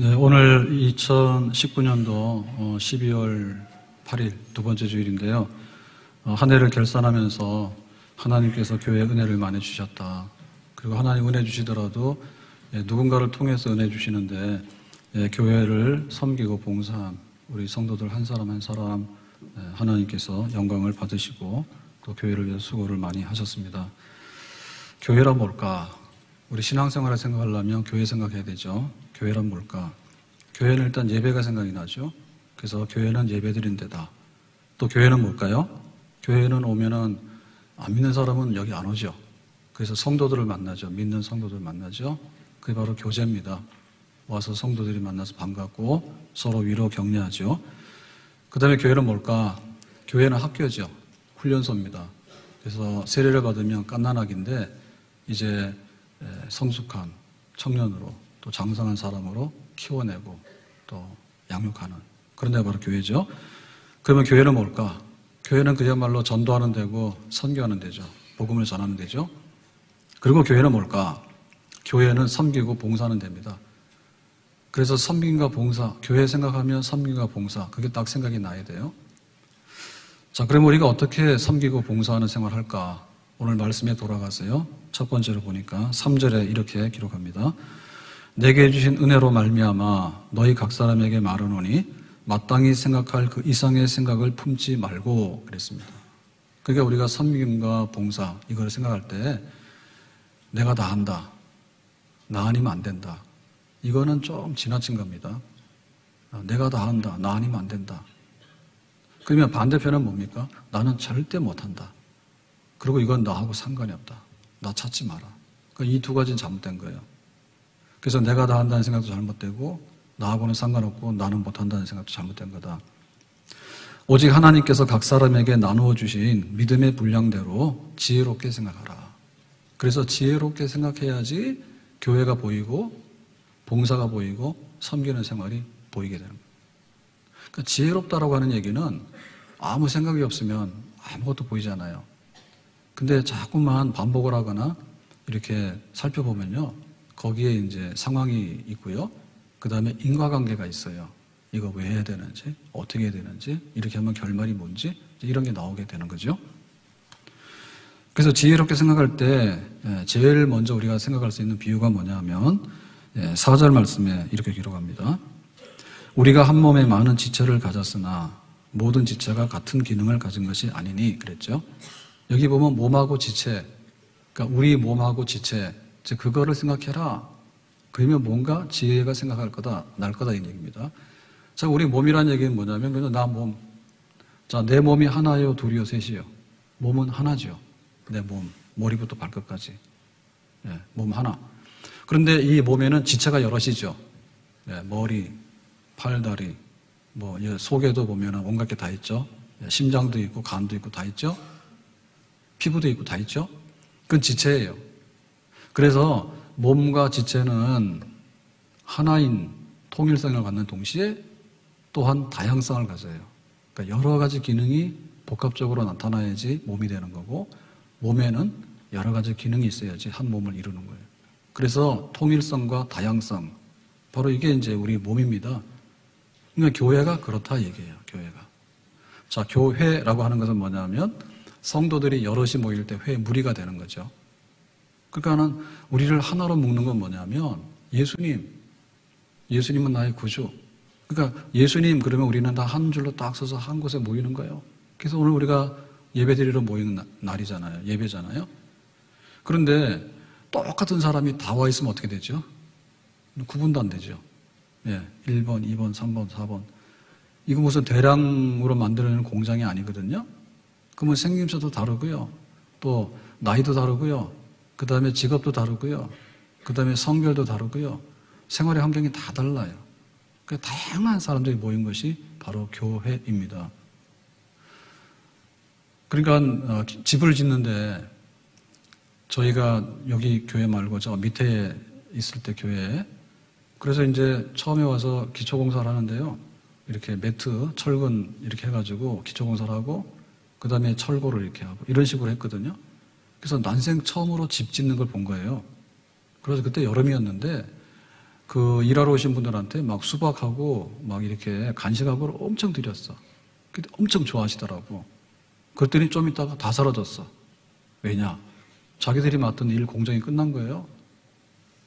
네, 오늘 2019년도 12월 8일 두 번째 주일인데요. 한 해를 결산하면서 하나님께서 교회에 은혜를 많이 주셨다. 그리고 하나님 은혜 주시더라도 누군가를 통해서 은혜 주시는데 교회를 섬기고 봉사한 우리 성도들 한 사람 한 사람 하나님께서 영광을 받으시고 또 교회를 위해서 수고를 많이 하셨습니다. 교회란 뭘까? 우리 신앙생활을 생각하려면 교회 생각해야 되죠. 교회란 뭘까? 교회는 일단 예배가 생각이 나죠. 그래서 교회는 예배드린 데다. 또 교회는 뭘까요? 교회는 오면은 안 믿는 사람은 여기 안 오죠. 그래서 성도들을 만나죠. 믿는 성도들을 만나죠. 그게 바로 교제입니다. 와서 성도들이 만나서 반갑고 서로 위로 격려하죠. 그 다음에 교회는 뭘까? 교회는 학교죠. 훈련소입니다. 그래서 세례를 받으면 갓난아기인데 이제 성숙한 청년으로 또 장성한 사람으로 키워내고 또 양육하는 그런 데가 바로 교회죠. 그러면 교회는 뭘까? 교회는 그야말로 전도하는 데고 선교하는 데죠. 복음을 전하는 데죠. 그리고 교회는 뭘까? 교회는 섬기고 봉사하는 데입니다. 그래서 섬김과 봉사, 교회 생각하면 섬김과 봉사, 그게 딱 생각이 나야 돼요. 자, 그럼 우리가 어떻게 섬기고 봉사하는 생활을 할까? 오늘 말씀에 돌아가세요. 첫 번째로 보니까 3절에 이렇게 기록합니다. 내게 주신 은혜로 말미암아 너희 각 사람에게 말하노니 마땅히 생각할 그 이상의 생각을 품지 말고 그랬습니다. 그러니까 우리가 섬김과 봉사 이걸 생각할 때 내가 다 한다. 나 아니면 안 된다. 이거는 좀 지나친 겁니다. 내가 다 한다. 나 아니면 안 된다. 그러면 반대편은 뭡니까? 나는 절대 못한다. 그리고 이건 나하고 상관이 없다. 나 찾지 마라. 이 두 가지는 잘못된 거예요. 그래서 내가 다 한다는 생각도 잘못되고 나하고는 상관없고 나는 못한다는 생각도 잘못된 거다. 오직 하나님께서 각 사람에게 나누어 주신 믿음의 분량대로 지혜롭게 생각하라. 그래서 지혜롭게 생각해야지 교회가 보이고 봉사가 보이고 섬기는 생활이 보이게 되는 거예요. 그러니까 지혜롭다라고 하는 얘기는 아무 생각이 없으면 아무것도 보이지 않아요. 근데 자꾸만 반복을 하거나 이렇게 살펴보면요. 거기에 이제 상황이 있고요. 그 다음에 인과관계가 있어요. 이거 왜 해야 되는지, 어떻게 해야 되는지, 이렇게 하면 결말이 뭔지, 이런 게 나오게 되는 거죠. 그래서 지혜롭게 생각할 때 제일 먼저 우리가 생각할 수 있는 비유가 뭐냐 하면 4절 말씀에 이렇게 기록합니다. 우리가 한 몸에 많은 지체를 가졌으나 모든 지체가 같은 기능을 가진 것이 아니니 그랬죠. 여기 보면 몸하고 지체, 그러니까 우리 몸하고 지체, 즉 그거를 생각해라. 그러면 뭔가 지혜가 생각할 거다, 날 거다 이 얘기입니다. 자, 우리 몸이라는 얘기는 뭐냐면 그냥 나 몸. 자, 내 몸이 하나요, 둘이요, 셋이요. 몸은 하나죠. 내 몸, 머리부터 발끝까지. 몸 하나. 그런데 이 몸에는 지체가 여럿이죠. 머리, 팔, 다리, 속에도 보면 온갖 게 다 있죠. 심장도 있고 간도 있고 다 있죠. 피부도 있고 다 있죠. 그건 지체예요. 그래서 몸과 지체는 하나인 통일성을 갖는 동시에 또한 다양성을 가져요. 그러니까 여러 가지 기능이 복합적으로 나타나야지 몸이 되는 거고 몸에는 여러 가지 기능이 있어야지 한 몸을 이루는 거예요. 그래서 통일성과 다양성, 바로 이게 이제 우리 몸입니다. 그러니까 교회가 그렇다 얘기해요. 교회가. 자, 교회라고 하는 것은 뭐냐면 성도들이 여럿이 모일 때 회 무리가 되는 거죠. 그러니까는 우리를 하나로 묶는 건 뭐냐면 예수님은 나의 구주. 그러니까 예수님 그러면 우리는 다 한 줄로 딱 서서 한 곳에 모이는 거예요. 그래서 오늘 우리가 예배드리러 모이는 날이잖아요. 예배잖아요. 그런데 똑같은 사람이 다 와 있으면 어떻게 되죠? 구분도 안 되죠. 1번, 2번, 3번, 4번. 이거 무슨 대량으로 만들어내는 공장이 아니거든요. 그러면 생김새도 다르고요. 또 나이도 다르고요. 그 다음에 직업도 다르고요. 그 다음에 성별도 다르고요. 생활의 환경이 다 달라요. 그러니까 다양한 사람들이 모인 것이 바로 교회입니다. 그러니까 집을 짓는데 저희가 여기 교회 말고 저 밑에 있을 때 교회에 그래서 이제 처음에 와서 기초공사를 하는데요. 이렇게 매트, 철근 이렇게 해가지고 기초공사를 하고 그 다음에 철골을 이렇게 하고 이런 식으로 했거든요. 그래서 난생 처음으로 집 짓는 걸 본 거예요. 그래서 그때 여름이었는데 그 일하러 오신 분들한테 막 수박하고 막 이렇게 간식하고 엄청 드렸어. 근데 엄청 좋아하시더라고. 그랬더니 좀 있다가 다 사라졌어. 왜냐? 자기들이 맡은 일 공정이 끝난 거예요.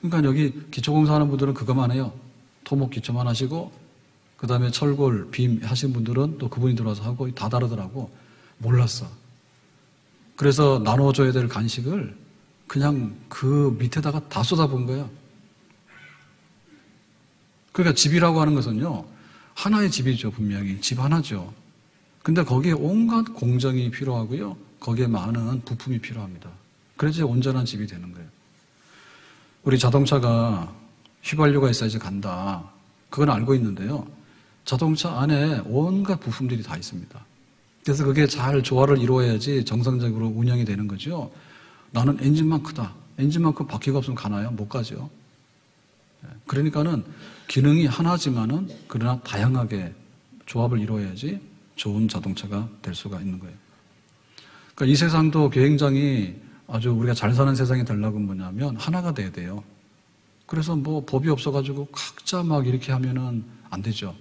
그러니까 여기 기초공사 하는 분들은 그것만 해요. 토목 기초만 하시고 그 다음에 철골, 빔 하신 분들은 또 그분이 들어와서 하고 다 다르더라고. 몰랐어. 그래서 나눠줘야 될 간식을 그냥 그 밑에다가 다 쏟아본 거예요. 그러니까 집이라고 하는 것은요, 하나의 집이죠, 분명히. 집 하나죠. 근데 거기에 온갖 공정이 필요하고요, 거기에 많은 부품이 필요합니다. 그래서 온전한 집이 되는 거예요. 우리 자동차가 휘발유가 있어야지 간다. 그건 알고 있는데요. 자동차 안에 온갖 부품들이 다 있습니다. 그래서 그게 잘 조화를 이루어야지 정상적으로 운영이 되는 거죠. 나는 엔진만 크다. 엔진만큼 바퀴가 없으면 가나요? 못 가죠. 그러니까는 기능이 하나지만은 그러나 다양하게 조합을 이루어야지 좋은 자동차가 될 수가 있는 거예요. 그러니까 이 세상도 굉장히 아주 우리가 잘 사는 세상이 되려고 뭐냐면 하나가 돼야 돼요. 그래서 뭐 법이 없어가지고 각자 막 이렇게 하면은 안 되죠.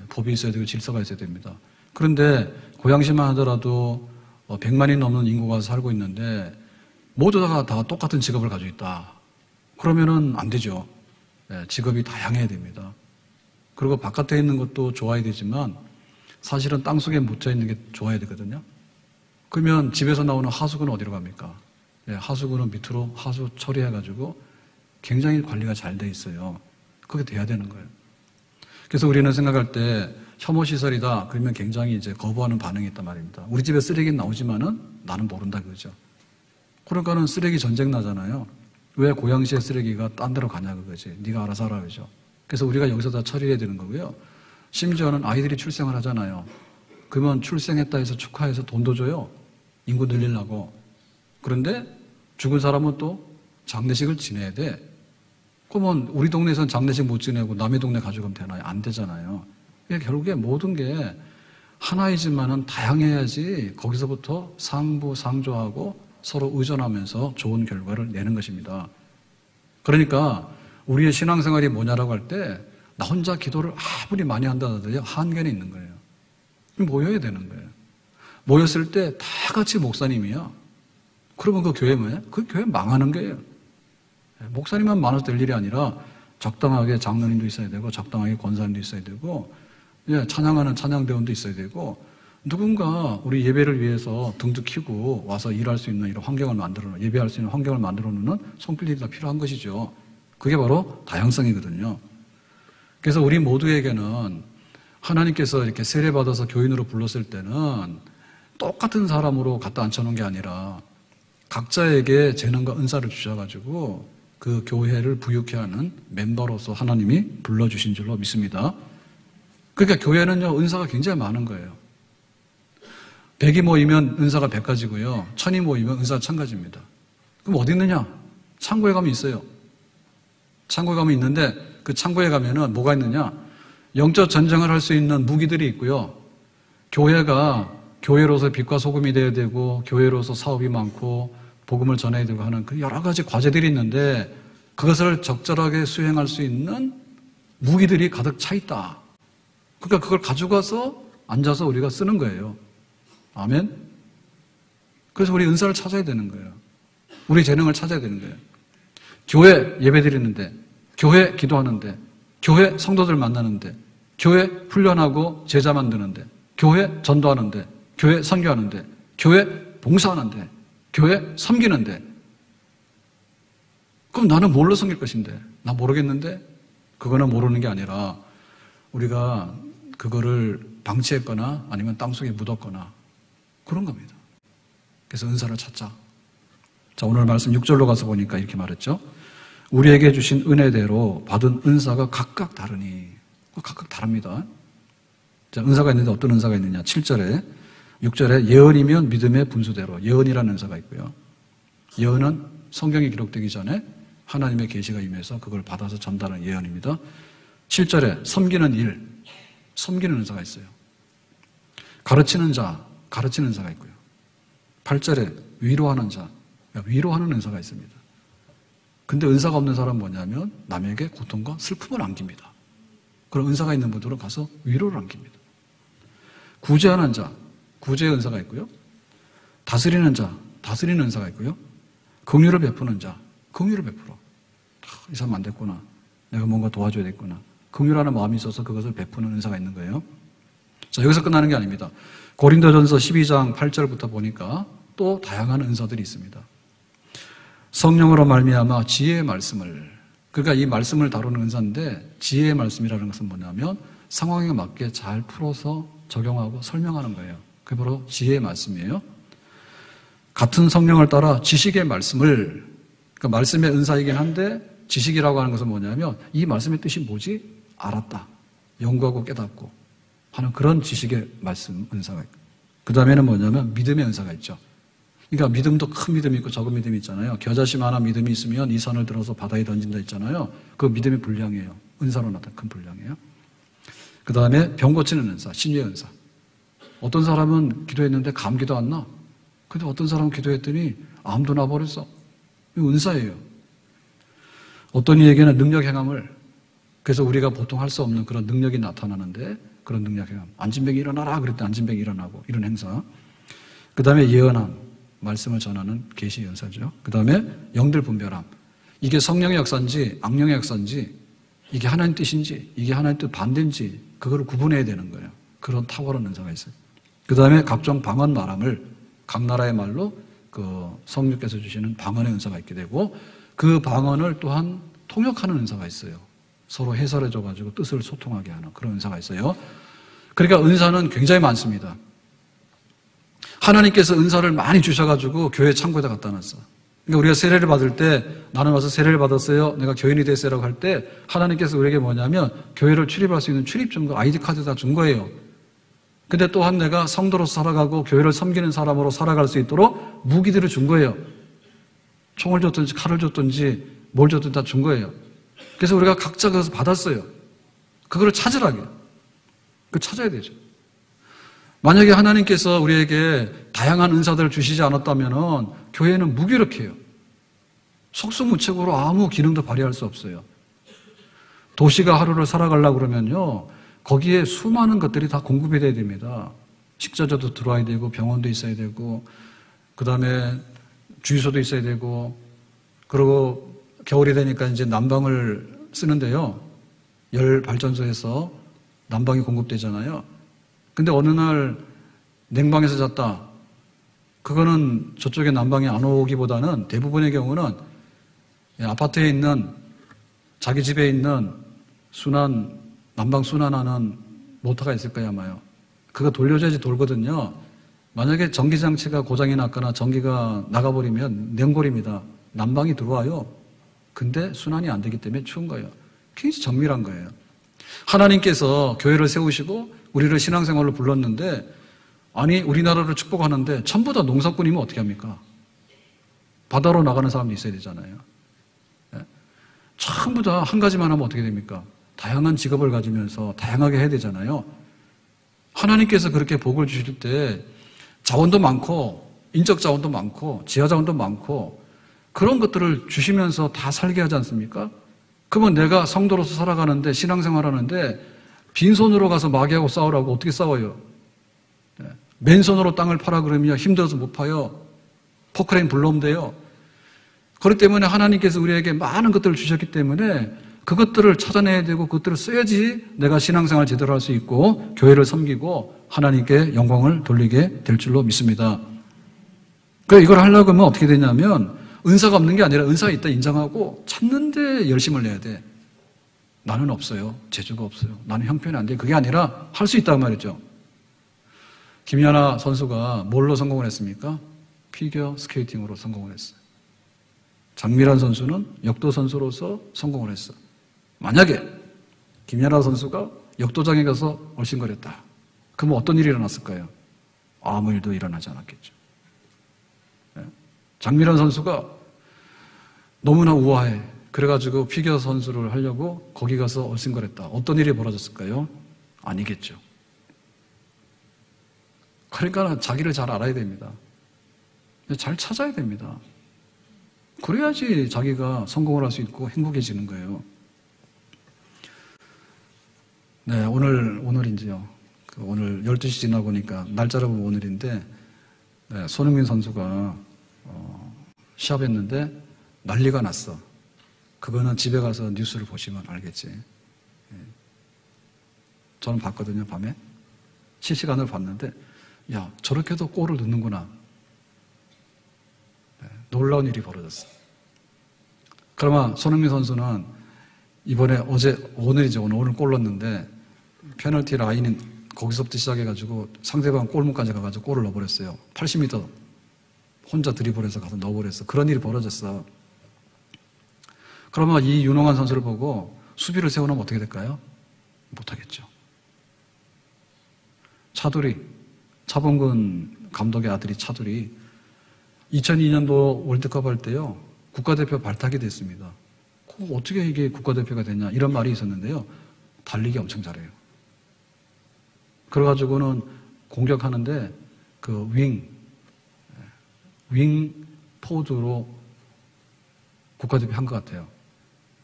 법이 있어야 되고 질서가 있어야 됩니다. 그런데 고양시만 하더라도 100만이 넘는 인구가 살고 있는데 모두 다 똑같은 직업을 가지고 있다. 그러면은 안 되죠. 직업이 다양해야 됩니다. 그리고 바깥에 있는 것도 좋아야 되지만 사실은 땅속에 묻혀 있는 게 좋아야 되거든요. 그러면 집에서 나오는 하수구는 어디로 갑니까? 하수구는 밑으로 하수 처리해가지고 굉장히 관리가 잘 돼 있어요. 그게 돼야 되는 거예요. 그래서 우리는 생각할 때 혐오시설이다 그러면 굉장히 이제 거부하는 반응이 있단 말입니다. 우리 집에 쓰레기는 나오지만은 나는 모른다 그거죠. 그러니까는 쓰레기 전쟁 나잖아요. 왜 고양시의 쓰레기가 딴 데로 가냐 그거지. 네가 알아서 하라 그러죠. 그래서 우리가 여기서 다 처리해야 되는 거고요. 심지어는 아이들이 출생을 하잖아요. 그러면 출생했다 해서 축하해서 돈도 줘요. 인구 늘리려고. 그런데 죽은 사람은 또 장례식을 지내야 돼. 그러면 우리 동네에서는 장례식 못 지내고 남의 동네 가져가면 되나요? 안 되잖아요. 결국에 모든 게 하나이지만은 다양해야지 거기서부터 상부, 상조하고 서로 의존하면서 좋은 결과를 내는 것입니다. 그러니까 우리의 신앙생활이 뭐냐라고 할 때 나 혼자 기도를 아무리 많이 한다 하더라도 한계는 있는 거예요. 모여야 되는 거예요. 모였을 때 다 같이 목사님이야. 그러면 그 교회 뭐예요? 그 교회 망하는 거예요. 목사님만 많아서 될 일이 아니라 적당하게 장로님도 있어야 되고 적당하게 권사님도 있어야 되고 찬양하는 찬양대원도 있어야 되고 누군가 우리 예배를 위해서 등도 켜고 와서 일할 수 있는 이런 환경을 만들어 예배할 수 있는 환경을 만들어 놓는 손길들이 다 필요한 것이죠. 그게 바로 다양성이거든요. 그래서 우리 모두에게는 하나님께서 이렇게 세례받아서 교인으로 불렀을 때는 똑같은 사람으로 갖다 앉혀놓은 게 아니라 각자에게 재능과 은사를 주셔가지고 그 교회를 부유케 하는 멤버로서 하나님이 불러주신 줄로 믿습니다. 그러니까 교회는요, 은사가 굉장히 많은 거예요. 100이 모이면 은사가 100가지고요. 1000이 모이면 은사가 1000가지입니다. 그럼 어디 있느냐? 창고에 가면 있어요. 창고에 가면 있는데 그 창고에 가면은 뭐가 있느냐? 영적 전쟁을 할 수 있는 무기들이 있고요. 교회가 교회로서 빛과 소금이 되어야 되고 교회로서 사업이 많고 복음을 전해야 되고 하는 그 여러 가지 과제들이 있는데 그것을 적절하게 수행할 수 있는 무기들이 가득 차 있다. 그러니까 그걸 가져가서 앉아서 우리가 쓰는 거예요. 아멘? 그래서 우리 은사를 찾아야 되는 거예요. 우리 재능을 찾아야 되는 거예요. 교회 예배 드리는데, 교회 기도하는데, 교회 성도들 만나는데, 교회 훈련하고 제자 만드는데, 교회 전도하는데, 교회 선교하는데, 교회 봉사하는데, 교회 섬기는데, 그럼 나는 뭘로 섬길 것인데? 나 모르겠는데? 그거는 모르는 게 아니라 우리가 그거를 방치했거나 아니면 땅속에 묻었거나 그런 겁니다. 그래서 은사를 찾자. 자, 오늘 말씀 6절로 가서 보니까 이렇게 말했죠. 우리에게 주신 은혜대로 받은 은사가 각각 다르니. 각각 다릅니다. 자, 은사가 있는데 어떤 은사가 있느냐. 7절에 6절에 예언이면 믿음의 분수대로 예언이라는 은사가 있고요. 예언은 성경이 기록되기 전에 하나님의 계시가 임해서 그걸 받아서 전달하는 예언입니다. 7절에 섬기는 일, 섬기는 은사가 있어요. 가르치는 자, 가르치는 은사가 있고요. 8절에 위로하는 자, 위로하는 은사가 있습니다. 근데 은사가 없는 사람은 뭐냐면 남에게 고통과 슬픔을 안깁니다. 그럼 은사가 있는 분들은 가서 위로를 안깁니다. 구제하는 자, 구제의 은사가 있고요. 다스리는 자, 다스리는 은사가 있고요. 긍휼을 베푸는 자, 긍휼을 베풀어. 이 사람 안 됐구나. 내가 뭔가 도와줘야 됐구나. 긍휼하는 마음이 있어서 그것을 베푸는 은사가 있는 거예요. 자, 여기서 끝나는 게 아닙니다. 고린도전서 12장 8절부터 보니까 또 다양한 은사들이 있습니다. 성령으로 말미암아 지혜의 말씀을, 그러니까 이 말씀을 다루는 은사인데 지혜의 말씀이라는 것은 뭐냐면 상황에 맞게 잘 풀어서 적용하고 설명하는 거예요. 그게 바로 지혜의 말씀이에요. 같은 성령을 따라 지식의 말씀을, 그러니까 말씀의 은사이긴 한데 지식이라고 하는 것은 뭐냐면 이 말씀의 뜻이 뭐지? 알았다. 연구하고 깨닫고 하는 그런 지식의 말씀 은사가 있고, 그 다음에는 뭐냐면 믿음의 은사가 있죠. 그러니까 믿음도 큰 믿음이 있고 적은 믿음이 있잖아요. 겨자심 하나 믿음이 있으면 이 산을 들어서 바다에 던진다 있잖아요. 그 믿음의 분량이에요. 은사로 나타난 큰 분량이에요. 그 다음에 병 고치는 은사, 신유의 은사. 어떤 사람은 기도했는데 감기도 안 나. 근데 어떤 사람은 기도했더니 암도 나버렸어. 이거 은사예요. 어떤 이에게는 능력 행함을, 그래서 우리가 보통 할 수 없는 그런 능력이 나타나는데 그런 능력 행함. 안진뱅이 일어나라 그랬더니 안진뱅이 일어나고 이런 행사. 그 다음에 예언함. 말씀을 전하는 계시 연사죠. 그 다음에 영들 분별함. 이게 성령의 역사인지 악령의 역사인지 이게 하나님 뜻인지 이게 하나님 뜻 반대인지 그거를 구분해야 되는 거예요. 그런 탁월한 은사가 있어요. 그 다음에 각종 방언 말함을 각 나라의 말로 그 성령께서 주시는 방언의 은사가 있게 되고 그 방언을 또한 통역하는 은사가 있어요. 서로 해설해줘가지고 뜻을 소통하게 하는 그런 은사가 있어요. 그러니까 은사는 굉장히 많습니다. 하나님께서 은사를 많이 주셔가지고 교회 창고에다 갖다 놨어. 그러니까 우리가 세례를 받을 때 나는 와서 세례를 받았어요. 내가 교인이 됐어요라고 할 때 하나님께서 우리에게 뭐냐면 교회를 출입할 수 있는 출입증거, 아이디 카드 다 준 거예요. 근데 또한 내가 성도로서 살아가고 교회를 섬기는 사람으로 살아갈 수 있도록 무기들을 준 거예요. 총을 줬든지 칼을 줬든지 뭘 줬든지 다 준 거예요. 그래서 우리가 각자 그것을 받았어요. 그거를 찾으라고요. 그걸 찾아야 되죠. 만약에 하나님께서 우리에게 다양한 은사들을 주시지 않았다면 교회는 무기력해요. 속수무책으로 아무 기능도 발휘할 수 없어요. 도시가 하루를 살아가려고 그러면요, 거기에 수많은 것들이 다 공급이 돼야 됩니다. 식자재도 들어와야 되고 병원도 있어야 되고 그 다음에 주유소도 있어야 되고, 그리고 겨울이 되니까 이제 난방을 쓰는데요, 열 발전소에서 난방이 공급되잖아요. 근데 어느 날 냉방에서 잤다. 그거는 저쪽에 난방이 안 오기보다는 대부분의 경우는 아파트에 있는 자기 집에 있는 난방 순환하는 모터가 있을 거야 아마요. 그거 돌려줘야지 돌거든요. 만약에 전기장치가 고장이 났거나 전기가 나가버리면 냉골입니다. 난방이 들어와요. 근데 순환이 안 되기 때문에 추운 거예요. 굉장히 정밀한 거예요. 하나님께서 교회를 세우시고 우리를 신앙생활로 불렀는데, 아니 우리나라를 축복하는데 전부 다 농사꾼이면 어떻게 합니까? 바다로 나가는 사람도 있어야 되잖아요. 전부 다 한 가지만 하면 어떻게 됩니까? 다양한 직업을 가지면서 다양하게 해야 되잖아요. 하나님께서 그렇게 복을 주실 때 자원도 많고 인적 자원도 많고 지하 자원도 많고 그런 것들을 주시면서 다 살게 하지 않습니까? 그러면 내가 성도로서 살아가는데 신앙생활하는데 빈손으로 가서 마귀하고 싸우라고 어떻게 싸워요? 맨손으로 땅을 파라 그러면 힘들어서 못 파요. 포크레인 불러오면 돼요. 그렇기 때문에 하나님께서 우리에게 많은 것들을 주셨기 때문에 그것들을 찾아내야 되고 그것들을 써야지 내가 신앙생활 제대로 할 수 있고 교회를 섬기고 하나님께 영광을 돌리게 될 줄로 믿습니다. 그러니까 이걸 하려고 하면 어떻게 되냐면 은사가 없는 게 아니라 은사가 있다 인정하고 찾는데 열심을 내야 돼. 나는 없어요. 재주가 없어요. 나는 형편이 안 돼. 그게 아니라 할 수 있다고 말이죠. 김연아 선수가 뭘로 성공을 했습니까? 피겨 스케이팅으로 성공을 했어요. 장미란 선수는 역도 선수로서 성공을 했어. 만약에 김연아 선수가 역도장에 가서 얼씬거렸다. 그러면 어떤 일이 일어났을까요? 아무 일도 일어나지 않았겠죠. 장미란 선수가 너무나 우아해. 그래가지고 피겨 선수를 하려고 거기 가서 얼씬거렸다. 어떤 일이 벌어졌을까요? 아니겠죠. 그러니까 자기를 잘 알아야 됩니다. 잘 찾아야 됩니다. 그래야지 자기가 성공을 할 수 있고 행복해지는 거예요. 네, 오늘인지요. 오늘 12시 지나고 보니까 날짜로 보면 오늘인데, 네, 손흥민 선수가 시합했는데 난리가 났어. 그거는 집에 가서 뉴스를 보시면 알겠지. 네. 저는 봤거든요, 밤에. 실시간으로 봤는데, 야, 저렇게도 골을 넣는구나. 네, 놀라운 일이 벌어졌어. 그러면 손흥민 선수는 이번에 오늘이죠. 오늘 골 넣었는데, 페널티 라인인 거기서부터 시작해가지고 상대방 골문까지 가가지고 골을 넣어버렸어요. 80m 혼자 드리블해서 가서 넣어버렸어. 그런 일이 벌어졌어. 그러면 이 유능한 선수를 보고 수비를 세워놓으면 어떻게 될까요? 못하겠죠. 차범근 감독의 아들이 차두리 2002년도 월드컵 할 때요 국가대표 발탁이 됐습니다. 어떻게 이게 국가대표가 됐냐 이런 말이 있었는데요. 달리기 엄청 잘해요. 그래가지고는 공격하는데 그 윙 포드로 국가대표 한 것 같아요.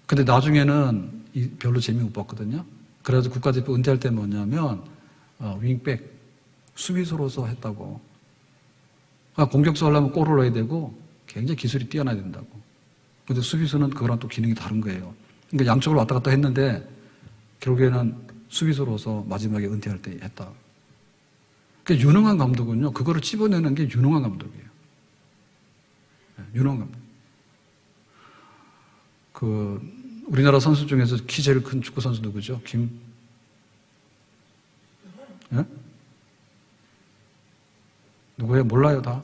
근데 나중에는 별로 재미 못 봤거든요. 그래서 국가대표 은퇴할 때 뭐냐면 윙백 수비수로서 했다고. 그러니까 공격수 하려면 골을 넣어야 되고 굉장히 기술이 뛰어나야 된다고. 근데 수비수는 그거랑 또 기능이 다른 거예요. 그러니까 양쪽으로 왔다 갔다 했는데 결국에는 수비수로서 마지막에 은퇴할 때 했다. 그러니까 유능한 감독은요, 그거를 찝어내는 게 유능한 감독이에요. 유능한 감독. 우리나라 선수 중에서 키 제일 큰 축구 선수 누구죠? 예? 누구예요? 몰라요, 다?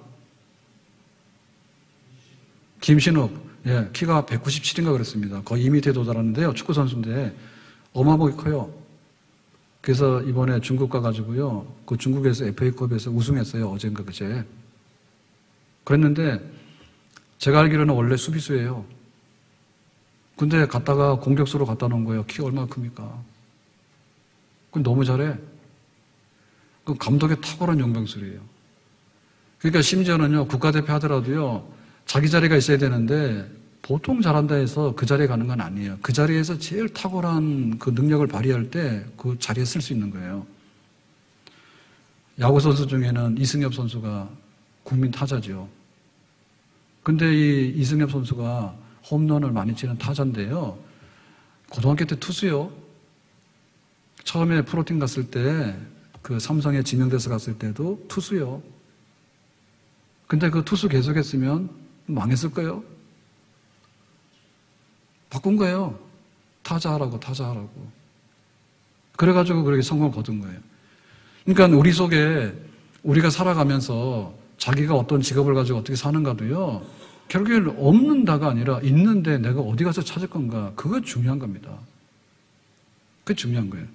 김신욱. 예, 키가 197인가 그랬습니다. 거의 2m에 도달하는데요. 축구 선수인데 어마어마하게 커요. 그래서 이번에 중국 가가지고요. 그 중국에서 FA컵에서 우승했어요. 어젠가 그제. 그랬는데 제가 알기로는 원래 수비수예요. 근데 갔다가 공격수로 갖다 놓은 거예요. 키가 얼마나 큽니까? 그건 너무 잘해. 그 감독의 탁월한 용병술이에요. 그러니까 심지어는요, 국가대표 하더라도요, 자기 자리가 있어야 되는데, 보통 잘한다 해서 그 자리에 가는 건 아니에요. 그 자리에서 제일 탁월한 그 능력을 발휘할 때 그 자리에 쓸 수 있는 거예요. 야구선수 중에는 이승엽 선수가 국민 타자죠. 근데 이 이승엽 선수가 홈런을 많이 치는 타자인데요. 고등학교 때 투수요. 처음에 프로팀 갔을 때 그 삼성에 지명돼서 갔을 때도 투수요. 근데 그 투수 계속했으면 망했을 거예요. 바꾼 거예요. 타자하라고. 그래가지고 그렇게 성공을 거둔 거예요. 그러니까 우리 속에 우리가 살아가면서 자기가 어떤 직업을 가지고 어떻게 사는가도요. 결국에는 없는다가 아니라 있는데 내가 어디 가서 찾을 건가. 그거 중요한 겁니다. 그게 중요한 거예요.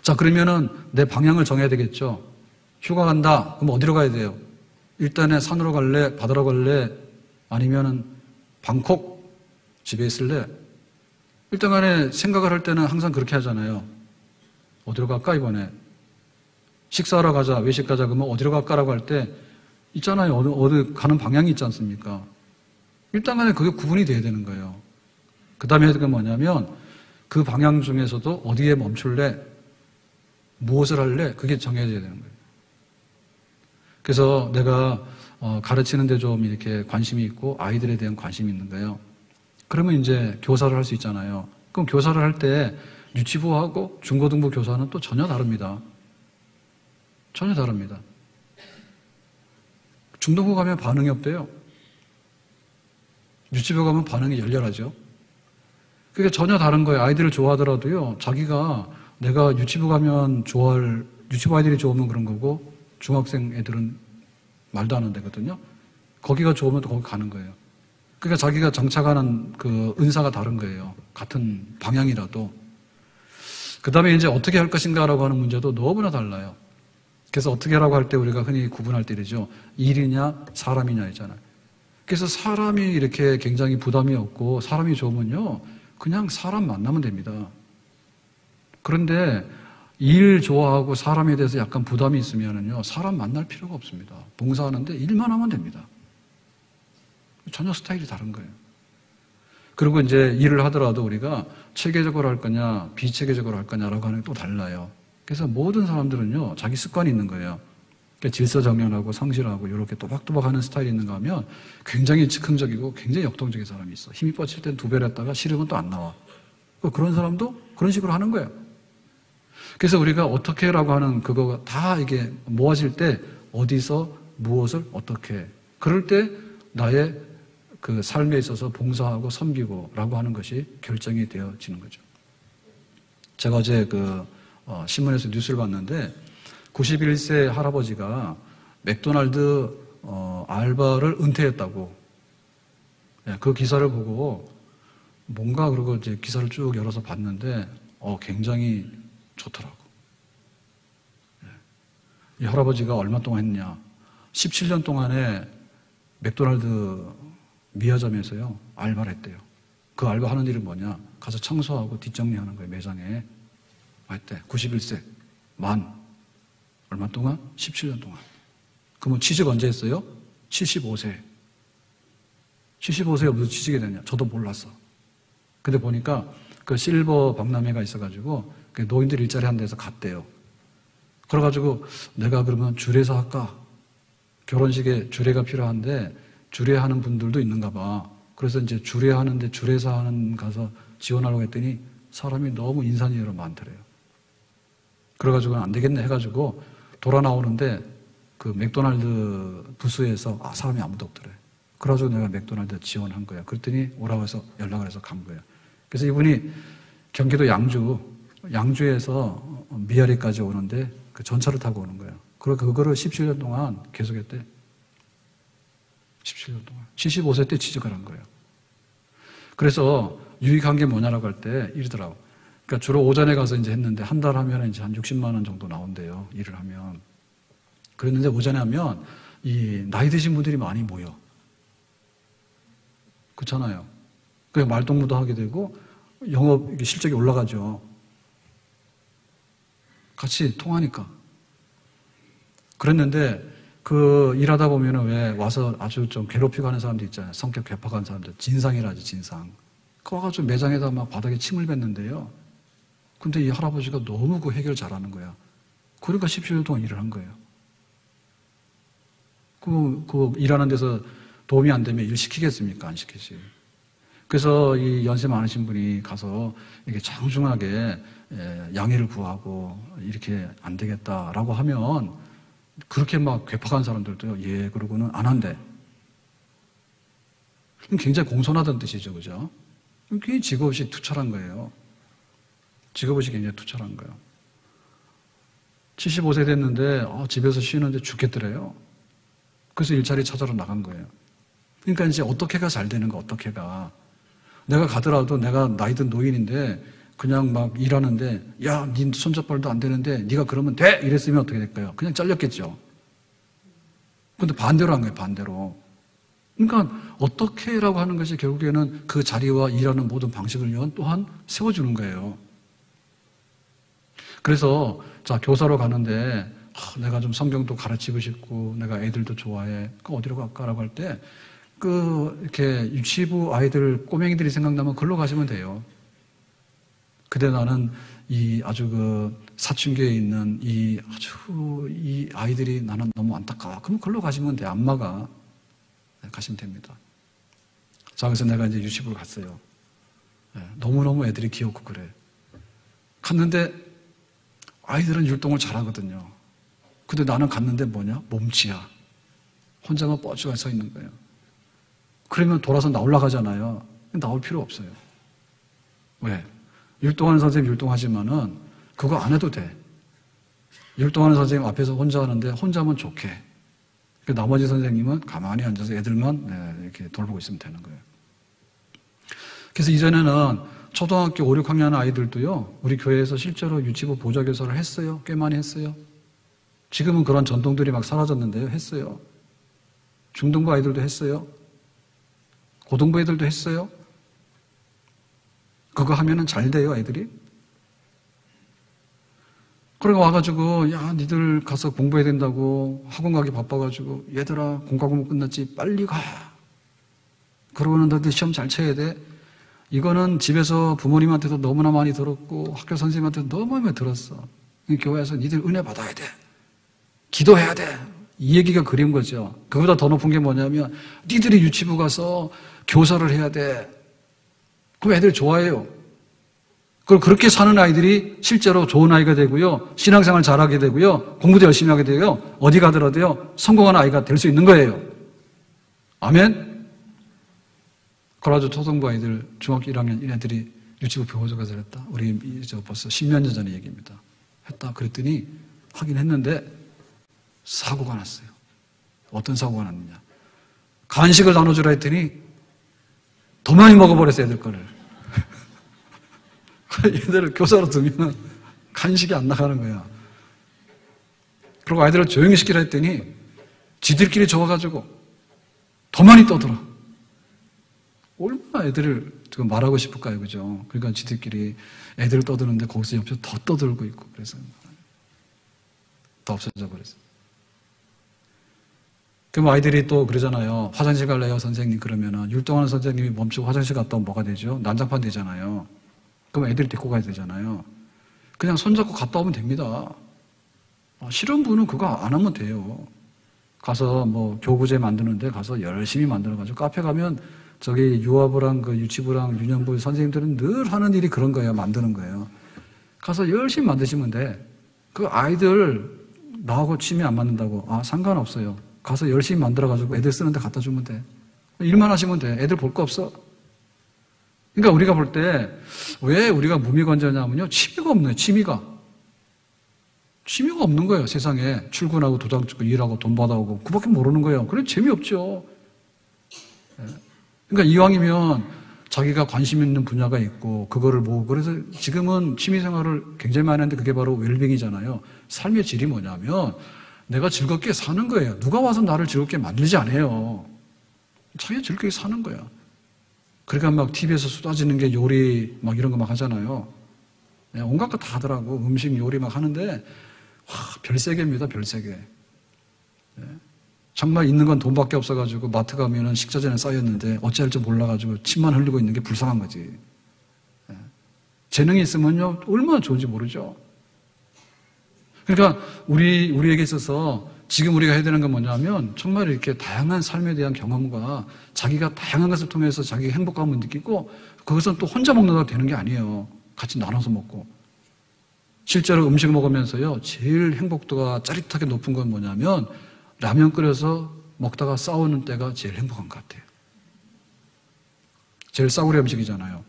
자, 그러면은 내 방향을 정해야 되겠죠. 휴가 간다. 그럼 어디로 가야 돼요? 일단에 산으로 갈래? 바다로 갈래? 아니면은 방콕? 집에 있을래? 일단 간에 생각을 할 때는 항상 그렇게 하잖아요. 어디로 갈까 이번에? 식사하러 가자, 외식 가자 그러면 어디로 갈까라고 할 때 있잖아요. 어디 가는 방향이 있지 않습니까? 일단 간에 그게 구분이 돼야 되는 거예요. 그 다음에 그게 뭐냐면 그 방향 중에서도 어디에 멈출래? 무엇을 할래? 그게 정해져야 되는 거예요. 그래서 내가 가르치는 데 좀 이렇게 관심이 있고 아이들에 대한 관심이 있는 거예요. 그러면 이제 교사를 할 수 있잖아요. 그럼 교사를 할 때 유치부하고 중고등부 교사는 또 전혀 다릅니다. 전혀 다릅니다. 중등부 가면 반응이 없대요. 유치부 가면 반응이 열렬하죠. 그게 전혀 다른 거예요. 아이들을 좋아하더라도요. 자기가 내가 유치부 가면 유치부 아이들이 좋으면 그런 거고 중학생 애들은 말도 안 한다거든요. 거기가 좋으면 또 거기 가는 거예요. 그러니까 자기가 장착하는 그 은사가 다른 거예요. 같은 방향이라도. 그 다음에 이제 어떻게 할 것인가라고 하는 문제도 너무나 달라요. 그래서 어떻게 하라고 할 때 우리가 흔히 구분할 때 이러죠. 일이냐 사람이냐이잖아요. 그래서 사람이 이렇게 굉장히 부담이 없고 사람이 좋으면요. 그냥 사람 만나면 됩니다. 그런데 일 좋아하고 사람에 대해서 약간 부담이 있으면요. 사람 만날 필요가 없습니다. 봉사하는데 일만 하면 됩니다. 전혀 스타일이 다른 거예요. 그리고 이제 일을 하더라도 우리가 체계적으로 할 거냐, 비체계적으로 할 거냐라고 하는 게 또 달라요. 그래서 모든 사람들은요, 자기 습관이 있는 거예요. 그러니까 질서정연하고 성실하고 이렇게 또박또박 하는 스타일이 있는가 하면 굉장히 즉흥적이고 굉장히 역동적인 사람이 있어. 힘이 뻗칠 땐 2배를 했다가 싫으면 또 안 나와. 그런 사람도 그런 식으로 하는 거예요. 그래서 우리가 어떻게라고 하는 그거가 다 이게 모아질 때 어디서 무엇을 어떻게, 그럴 때 나의 그 삶에 있어서 봉사하고 섬기고 라고 하는 것이 결정이 되어지는 거죠. 제가 어제 신문에서 뉴스를 봤는데 91세 할아버지가 맥도날드 알바를 은퇴했다고. 그 기사를 보고 뭔가 그러고 이제 기사를 쭉 열어서 봤는데 굉장히 좋더라고. 이 할아버지가 얼마 동안 했냐? 17년 동안에 맥도날드 미아점에서요 알바를 했대요. 그 알바 하는 일은 뭐냐? 가서 청소하고 뒷정리하는 거예요. 매장에. 했대. 91세. 얼마 동안? 17년 동안. 그러면 취직 언제 했어요? 75세. 75세에 무슨 취직이 됐냐? 저도 몰랐어. 근데 보니까 그 실버 박람회가 있어가지고 노인들 일자리 한 데서 갔대요. 그래가지고 내가 그러면 주례사 할까? 결혼식에 주례가 필요한데 주례하는 분들도 있는가 봐. 그래서 이제 주례하는데 주례사 하는 가서 지원하려고 했더니 사람이 너무 인산이로 많더래요. 그래가지고 안 되겠네 해가지고 돌아 나오는데 그 맥도날드 부스에서 사람이 아무도 없더래. 그래가지고 내가 맥도날드 지원한 거야. 그랬더니 오라고 해서 연락을 해서 간 거예요. 그래서 이분이 경기도 양주에서 미아리까지 오는데 그 전차를 타고 오는 거예요. 그거를 17년 동안 계속했대. 17년 동안. 75세 때 취직을 한 거예요. 그래서 유익한 게 뭐냐라고 할 때 이러더라고. 그러니까 주로 오전에 가서 이제 했는데 한 달 하면 이제 한 60만 원 정도 나온대요. 일을 하면. 그랬는데 오전에 하면 이 나이 드신 분들이 많이 모여. 그렇잖아요. 그래서 말동무도 하게 되고 영업 실적이 올라가죠. 같이 통하니까. 그랬는데 일하다 보면은 왜 와서 아주 좀 괴롭히고 하는 사람들 있잖아요. 성격 괴팍한 사람들. 진상이라지, 진상. 그 와가지고 매장에다 막 바닥에 침을 뱉는데요. 근데 이 할아버지가 너무 그 해결 잘하는 거야. 그러니까 17년 동안 일을 한 거예요. 일하는 데서 도움이 안 되면 일 시키겠습니까? 안 시키지. 그래서 이 연세 많으신 분이 가서 이렇게 장중하게 양해를 구하고 이렇게 안 되겠다라고 하면 그렇게 막 괴팍한 사람들도요, 그러고는 안 한대. 굉장히 공손하다는 뜻이죠, 그죠? 그게 직업이 투철한 거예요. 직업이 굉장히 투철한 거예요. 75세 됐는데, 집에서 쉬는데 죽겠더래요. 그래서 일자리 찾아러 나간 거예요. 그러니까 이제 어떻게가 잘 되는 거, 어떻게가. 내가 가더라도 내가 나이 든 노인인데, 그냥 막 일하는데, 야, 네 손잡발도 안 되는데, 네가 그러면 돼! 이랬으면 어떻게 될까요? 그냥 잘렸겠죠. 근데 반대로 한 거예요, 반대로. 그러니까 어떻게라고 하는 것이 결국에는 그 자리와 일하는 모든 방식을 또한 세워주는 거예요. 그래서 교사로 가는데 내가 좀 성경도 가르치고 싶고 내가 애들도 좋아해. 어디로 갈까라고 할 때 이렇게 유치부 아이들 꼬맹이들이 생각나면 글로 가시면 돼요. 근데 나는 아주 사춘기에 있는 이 아이들이 나는 너무 안타까워. 그럼 글로 가시면 돼. 안마가 가시면 됩니다. 자, 그래서 내가 이제 유치부를 갔어요. 너무너무 애들이 귀엽고 그래. 갔는데 아이들은 율동을 잘하거든요. 근데 나는 갔는데 뭐냐? 몸치야. 혼자만 뻗쳐가 서 있는 거예요. 그러면 돌아서 나올라 가잖아요. 나올 필요 없어요. 왜? 율동하는 선생님 율동하지만은 그거 안 해도 돼. 율동하는 선생님 앞에서 혼자 하는데 혼자 하면 좋게. 나머지 선생님은 가만히 앉아서 애들만 이렇게 돌보고 있으면 되는 거예요. 그래서 이전에는 초등학교 5, 6학년 아이들도요, 우리 교회에서 실제로 유치부 보좌교사를 했어요. 꽤 많이 했어요. 지금은 그런 전통들이 막 사라졌는데요. 했어요. 중등부 아이들도 했어요. 고등부 애들도 했어요. 그거 하면은 잘 돼요, 애들이. 그러고 와가지고, 야, 니들 가서 공부해야 된다고 학원 가기 바빠가지고, 얘들아, 공과 공부 끝났지, 빨리 가. 그러고는 너희들 시험 잘 쳐야 돼. 이거는 집에서 부모님한테도 너무나 많이 들었고 학교 선생님한테도 너무 많이 들었어. 교회에서 니들 은혜 받아야 돼. 기도해야 돼. 이 얘기가 그린 거죠. 그보다 더 높은 게 뭐냐면 니들이 유치부 가서 교사를 해야 돼. 그럼 애들이 좋아해요. 그리고 그렇게 사는 아이들이 실제로 좋은 아이가 되고요. 신앙생활 잘하게 되고요. 공부도 열심히 하게 되고요. 어디 가더라도요. 성공한 아이가 될 수 있는 거예요. 아멘? 그래가지고 초등부 아이들, 중학교 1학년 애들이 유치부 교사가 했다. 우리 벌써 10년 전의 얘기입니다. 했다. 그랬더니 하긴 했는데 사고가 났어요. 어떤 사고가 났느냐. 간식을 나눠주라 했더니 더 많이 먹어버렸어요, 애들 거를. 얘들을 교사로 두면 간식이 안 나가는 거야. 그리고 아이들을 조용히 시키라 했더니 지들끼리 좋아가지고 더 많이 떠들어. 얼마나 애들을 말하고 싶을까요, 그죠? 그러니까 지들끼리 애들을 떠드는데 거기서 옆에서 더 떠들고 있고, 그래서 더 없어져 버렸어요. 그럼 아이들이 또 그러잖아요. 화장실 갈래요, 선생님? 그러면은 율동하는 선생님이 멈추고 화장실 갔다 오면 뭐가 되죠? 난장판 되잖아요. 그럼 애들이 데리고 가야 되잖아요. 그냥 손잡고 갔다 오면 됩니다. 싫은 분은 그거 안 하면 돼요. 가서 뭐 교구제 만드는데 가서 열심히 만들어가지고 카페 가면 저기 유아부랑 그 유치부랑 유년부 선생님들은 늘 하는 일이 그런 거예요. 만드는 거예요. 가서 열심히 만드시면 돼. 그 아이들 나하고 취미 안 맞는다고. 상관없어요. 가서 열심히 만들어가지고 애들 쓰는데 갖다 주면 돼. 일만 하시면 돼. 애들 볼 거 없어. 그러니까 우리가 볼 때 왜 우리가 무미건조냐면요. 취미가 없네요. 취미가 없는 거예요. 세상에 출근하고 도장 찍고 일하고 돈 받아오고 그밖에 모르는 거예요. 그래 재미없죠. 그러니까 이왕이면 자기가 관심 있는 분야가 있고 그거를 모으고 그래서 지금은 취미생활을 굉장히 많이 하는데 그게 바로 웰빙이잖아요. 삶의 질이 뭐냐면 내가 즐겁게 사는 거예요. 누가 와서 나를 즐겁게 만들지 않아요. 자기가 즐겁게 사는 거야. 그러니까 막 TV에서 쏟아지는 게 요리 막 이런 거 막 하잖아요. 온갖 거 다 하더라고. 음식 요리 막 하는데 별세계입니다. 별세계. 정말 있는 건 돈밖에 없어가지고 마트 가면은 식자재는 쌓였는데 어찌할 줄 몰라가지고 침만 흘리고 있는 게 불쌍한 거지. 재능이 있으면요 얼마나 좋은지 모르죠. 그러니까 우리에게 있어서 지금 우리가 해야 되는 건 뭐냐면 정말 이렇게 다양한 삶에 대한 경험과 자기가 다양한 것을 통해서 자기 행복감을 느끼고 그것은 또 혼자 먹는다고 되는 게 아니에요. 같이 나눠서 먹고. 실제로 음식 먹으면서요 제일 행복도가 짜릿하게 높은 건 뭐냐면 라면 끓여서 먹다가 싸우는 때가 제일 행복한 것 같아요. 제일 싸구려 음식이잖아요.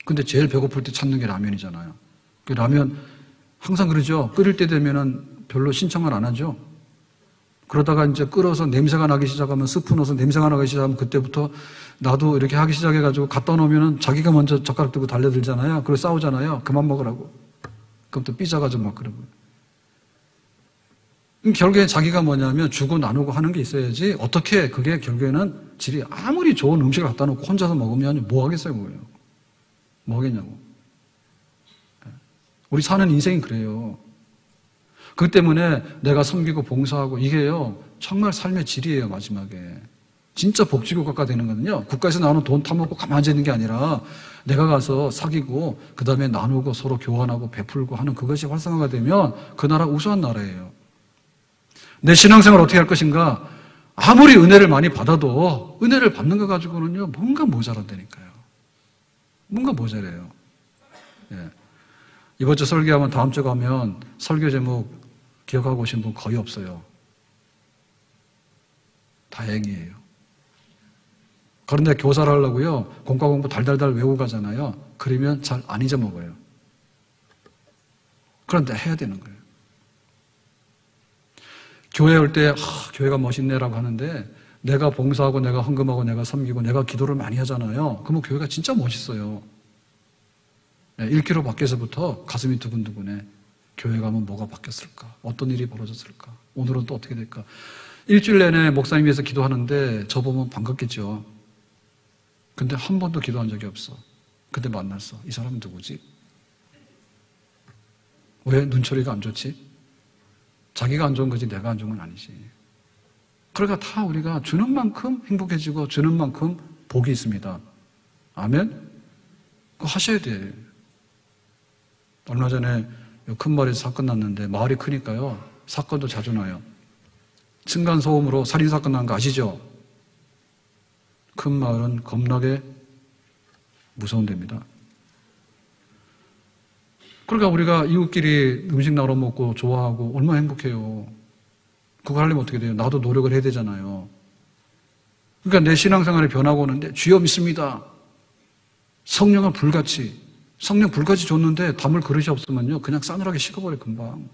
근데 제일 배고플 때 찾는 게 라면이잖아요. 그 라면 항상 그러죠. 끓일 때 되면은 별로 신청을 안 하죠. 그러다가 이제 끓어서 냄새가 나기 시작하면 스프 넣어서 냄새가 나기 시작하면 그때부터 나도 이렇게 하기 시작해가지고 갖다 놓으면은 자기가 먼저 젓가락 들고 달려들잖아요. 그리고 싸우잖아요. 그만 먹으라고. 그럼 또 삐져가지고 막 그러고. 결국에 자기가 뭐냐면 주고 나누고 하는 게 있어야지 어떻게 그게 결국에는 질이 아무리 좋은 음식을 갖다 놓고 혼자서 먹으면 뭐 하겠어요, 뭐예요? 뭐 하겠냐고. 우리 사는 인생이 그래요. 그렇기 때문에 내가 섬기고 봉사하고 이게요 정말 삶의 질이에요. 마지막에 진짜 복지국가가 되는 거는요 국가에서 나오는 돈 타먹고 가만히 앉아 있는 게 아니라 내가 가서 사귀고 그 다음에 나누고 서로 교환하고 베풀고 하는 그것이 활성화가 되면 그 나라 우수한 나라예요. 내 신앙생활을 어떻게 할 것인가? 아무리 은혜를 많이 받아도 은혜를 받는 거 가지고는요 뭔가 모자란다니까요. 뭔가 모자라요. 예. 이번 주 설교하면 다음 주 가면 설교 제목 기억하고 오신 분 거의 없어요. 다행이에요. 그런데 교사를 하려고요 공과 공부 달달달 외우고 가잖아요. 그러면 잘 안 잊어먹어요. 그런데 해야 되는 거예요. 교회 올 때 교회가 멋있네라고 하는데 내가 봉사하고 내가 헌금하고 내가 섬기고 내가 기도를 많이 하잖아요. 그러면 교회가 진짜 멋있어요. 1km 밖에서부터 가슴이 두근두근해. 교회 가면 뭐가 바뀌었을까? 어떤 일이 벌어졌을까? 오늘은 또 어떻게 될까? 일주일 내내 목사님 위해서 기도하는데 저 보면 반갑겠죠. 근데 한 번도 기도한 적이 없어. 근데 만났어. 이 사람은 누구지? 왜 눈초리가 안 좋지? 자기가 안 좋은 거지 내가 안 좋은 건 아니지. 그러니까 다 우리가 주는 만큼 행복해지고 주는 만큼 복이 있습니다. 아멘? 그거 하셔야 돼. 얼마 전에 큰 마을에서 사건 났는데 마을이 크니까요. 사건도 자주 나요. 층간소음으로 살인사건 난 거 아시죠? 큰 마을은 겁나게 무서운 데입니다. 그러니까 우리가 이웃끼리 음식 나눠 먹고 좋아하고 얼마나 행복해요. 그거 하려면 어떻게 돼요? 나도 노력을 해야 되잖아요. 그러니까 내 신앙생활이 변하고 오는데 주여 믿습니다. 성령은 불같이, 성령 불같이 줬는데 담을 그릇이 없으면요 그냥 싸늘하게 식어버려요 금방.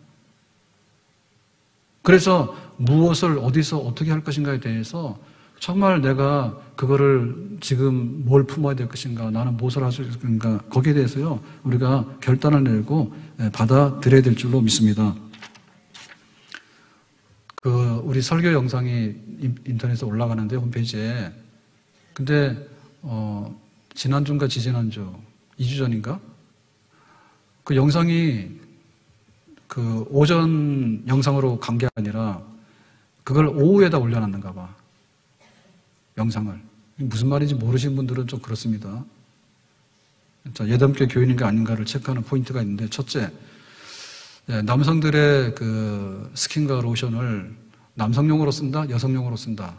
그래서 무엇을 어디서 어떻게 할 것인가에 대해서 정말 내가 그거를 지금 뭘 품어야 될 것인가, 나는 무엇을 할 수 있을까, 거기에 대해서요 우리가 결단을 내고 받아들여야 될 줄로 믿습니다. 우리 설교 영상이 인터넷에 올라가는데 홈페이지에. 근데 지난주인가 지지난주 2주 전인가 그 영상이 그 오전 영상으로 간 게 아니라 그걸 오후에다 올려놨는가 봐. 영상을. 무슨 말인지 모르시는 분들은 좀 그렇습니다. 자, 예담교회 교인인가 아닌가를 체크하는 포인트가 있는데, 첫째, 남성들의 그 스킨과 로션을 남성용으로 쓴다, 여성용으로 쓴다.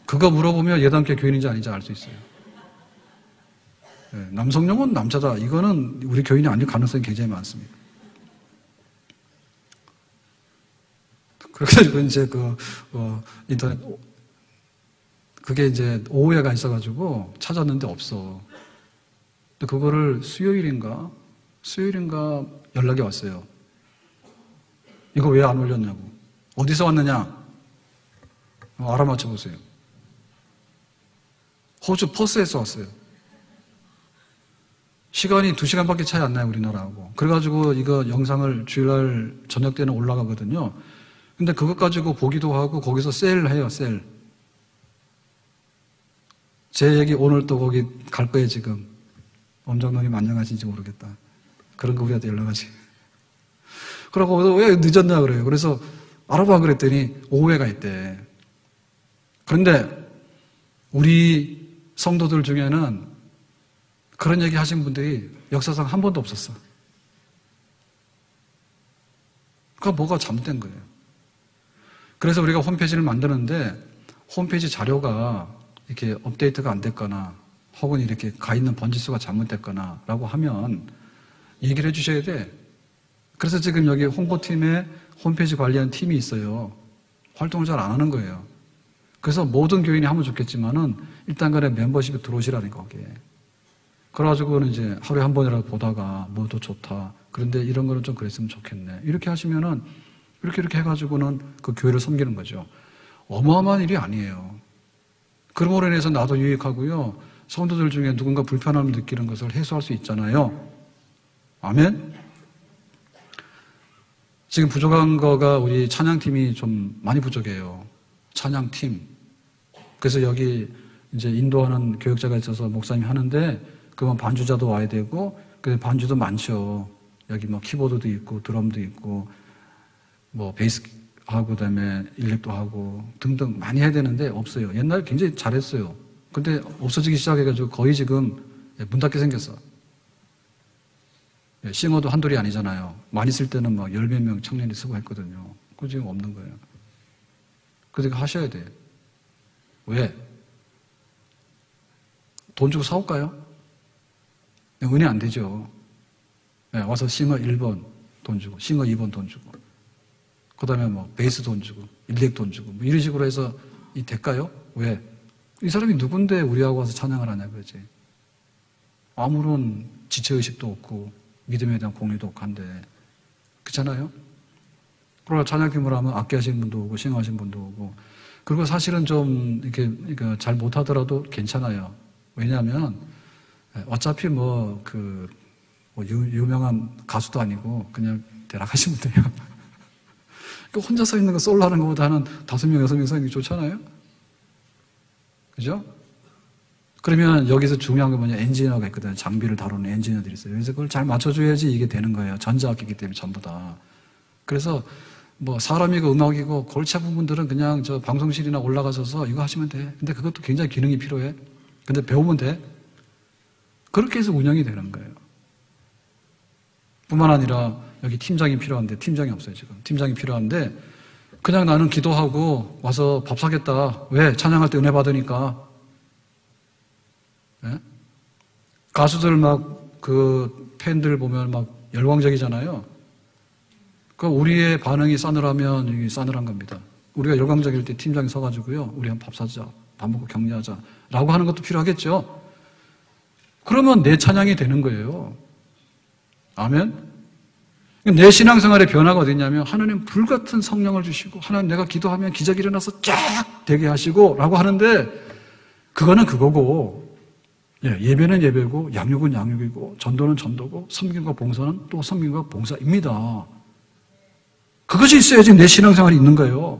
그거 물어보면 예담교회 교인인지 아닌지 알 수 있어요. 남성용은 남자다. 이거는 우리 교인이 아닐 가능성이 굉장히 많습니다. 그래가지고 이제 인터넷, 그게 이제 오해가 있어가지고 찾았는데 없어. 근데 그거를 수요일인가 연락이 왔어요. 이거 왜 안 올렸냐고. 어디서 왔느냐? 알아맞혀 보세요. 호주 퍼스에서 왔어요. 시간이 2시간밖에 차이 안 나요, 우리나라하고. 그래가지고 이거 영상을 주일날 저녁 때는 올라가거든요. 근데 그것 가지고 보기도 하고 거기서 셀해요, 셀. 제 얘기 오늘 또 거기 갈 거예요, 지금. 엄정노님 안녕하신지 모르겠다. 그런 거 우리한테 연락하지. 그러고 왜 늦었냐 그래요. 그래서 알아봐 그랬더니 오해가 있대. 그런데 우리 성도들 중에는 그런 얘기 하신 분들이 역사상 한 번도 없었어. 그러니까 뭐가 잘못된 거예요. 그래서 우리가 홈페이지를 만드는데 홈페이지 자료가 이렇게 업데이트가 안 됐거나 혹은 이렇게 가 있는 번지수가 잘못됐거나 라고 하면 얘기를 해 주셔야 돼. 그래서 지금 여기 홍보팀에 홈페이지 관리하는 팀이 있어요. 활동을 잘 안 하는 거예요. 그래서 모든 교인이 하면 좋겠지만은 일단 간에 멤버십에 들어오시라는 거기에. 그래가지고는 이제 하루에 한 번이라도 보다가 뭐 더 좋다. 그런데 이런 거는 좀 그랬으면 좋겠네. 이렇게 하시면은 이렇게 해가지고는 그 교회를 섬기는 거죠. 어마어마한 일이 아니에요. 그럼으로 인해서 나도 유익하고요. 성도들 중에 누군가 불편함을 느끼는 것을 해소할 수 있잖아요. 아멘? 지금 부족한 거가 우리 찬양팀이 좀 많이 부족해요. 찬양팀. 그래서 여기 이제 인도하는 교육자가 있어서 목사님이 하는데 그건 반주자도 와야 되고 그 반주도 많죠. 여기 뭐 키보드도 있고 드럼도 있고 뭐 베이스 하고 그다음에 일렉도 하고 등등 많이 해야 되는데 없어요. 옛날에 굉장히 잘했어요. 근데 없어지기 시작해가지고 거의 지금 문 닫게 생겼어. 싱어도 한둘이 아니잖아요. 많이 쓸 때는 막 10몇 명 청년이 쓰고 했거든요. 그거 지금 없는 거예요. 그래서 하셔야 돼요. 왜? 돈 주고 사올까요? 은혜 안 되죠. 와서 싱어 1번 돈 주고, 싱어 2번 돈 주고, 그 다음에 뭐 베이스 돈 주고, 일렉 돈 주고, 뭐 이런 식으로 해서 될까요? 왜? 이 사람이 누군데 우리하고 와서 찬양을 하냐 그러지. 아무런 지체의식도 없고, 믿음에 대한 공리도 없고 한데, 그렇잖아요? 그러나 찬양팀을 하면 악기 하시는 분도 오고, 싱어 하시는 분도 오고, 그리고 사실은 좀 이렇게 잘 못하더라도 괜찮아요. 왜냐하면, 어차피 유명한 가수도 아니고, 그냥 대략 하시면 돼요. 혼자 서 있는 거 솔로 하는 것보다는 5명, 6명 서 있는 게 좋잖아요? 그죠? 그러면 여기서 중요한 게 뭐냐, 엔지니어가 있거든요. 장비를 다루는 엔지니어들이 있어요. 그래서 그걸 잘 맞춰줘야지 이게 되는 거예요. 전자악기이기 때문에 전부 다. 그래서 뭐 사람이고 음악이고 골치 아픈 분들은 그냥 저 방송실이나 올라가셔서 이거 하시면 돼. 근데 그것도 굉장히 기능이 필요해. 근데 배우면 돼. 그렇게 해서 운영이 되는 거예요. 뿐만 아니라 여기 팀장이 필요한데 팀장이 없어요 지금. 팀장이 필요한데 그냥 나는 기도하고 와서 밥 사겠다. 왜? 찬양할 때 은혜 받으니까. 네? 가수들 막 그 팬들 보면 막 열광적이잖아요. 그 우리의 반응이 싸늘하면 이게 싸늘한 겁니다. 우리가 열광적일 때 팀장이 서가지고요. 우리 한 밥 사자. 밥 먹고 격려하자. 라고 하는 것도 필요하겠죠. 그러면 내 찬양이 되는 거예요. 아멘? 내 신앙생활의 변화가 어디 있냐면 하나님 불같은 성령을 주시고 하나님 내가 기도하면 기적이 일어나서 쫙 되게 하시고 라고 하는데 그거는 그거고 예배는 예배고 양육은 양육이고 전도는 전도고 섬김과 봉사는 또 섬김과 봉사입니다. 그것이 있어야지 내 신앙생활이 있는 거예요.